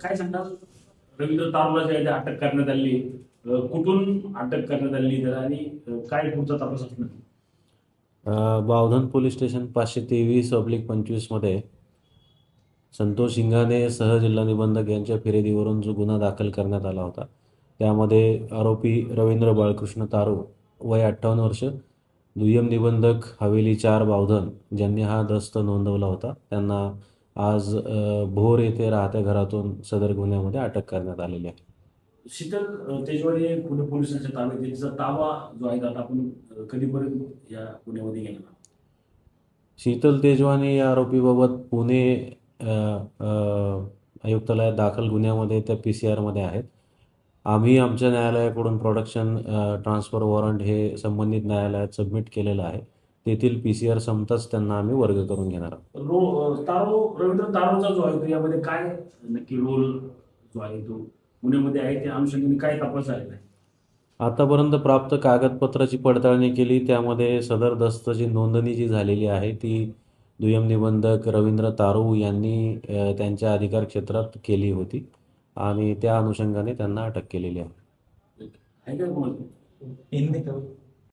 काय सांगणार रवींद्र तारूला जे आहे ते अटक करण्यात आली, कुठून अटक करण्यात आली तर आणि काय पुढचा तपास असणार? बावधन पोलीस स्टेशन 523/25 मध्ये संतोष सिंघाने सहजिल्हा निबंधक यांच्या फिर्यादीवरून जो गुन्हा दाखल करण्यात आला होता त्यामध्ये आरोपी रवींद्र बाळकृष्ण तारू वय 58 वर्ष, दुय्यम निबंधक हवेली 4 बावधन ज्यांनी हा दस्त नोंदवला होता त्यांना आज भोर येथे राहत्या घरातून सदर गुन्ह्यामध्ये अटक करण्यात आलेली आहे. शीतल तेजवाडे पुणे पोलिसांच्या ताब्यात आहे. तिचा ताबा जो आहे आता आपण कधीपर्यंत या पुण्यामध्ये गेला? शीतल तेजवानी या आरोपीबाबत पुणे अ, अ, आयुक्तालयात दाखल गुन्ह्यामध्ये त्या PCR मध्ये आहेत. आम्ही आमच्या न्यायालयाकडून प्रोडक्शन ट्रान्सफर वॉरंट हे संबंधित न्यायालयात सबमिट केलेलं आहे. तेथील PCR संपताच त्यांना आम्ही वर्ग करून घेणार आहोत. रवींद्र तारोचा जो आहे तो यामध्ये काय नक्की रोल जो आहे तो पुण्यामध्ये आहे त्या अनुषंगाने काय तपास झालेला आहे? आतापर्यंत प्राप्त कागदपत्राची पडताळणी केली त्यामध्ये सदर दस्तची नोंदणी जी झालेली आहे ती दुय्यम निबंधक रवींद्र तारू यांनी त्यांच्या अधिकार क्षेत्रात केली होती आणि त्या अनुषंगाने त्यांना अटक केलेली आहे. आहे का कोणाला?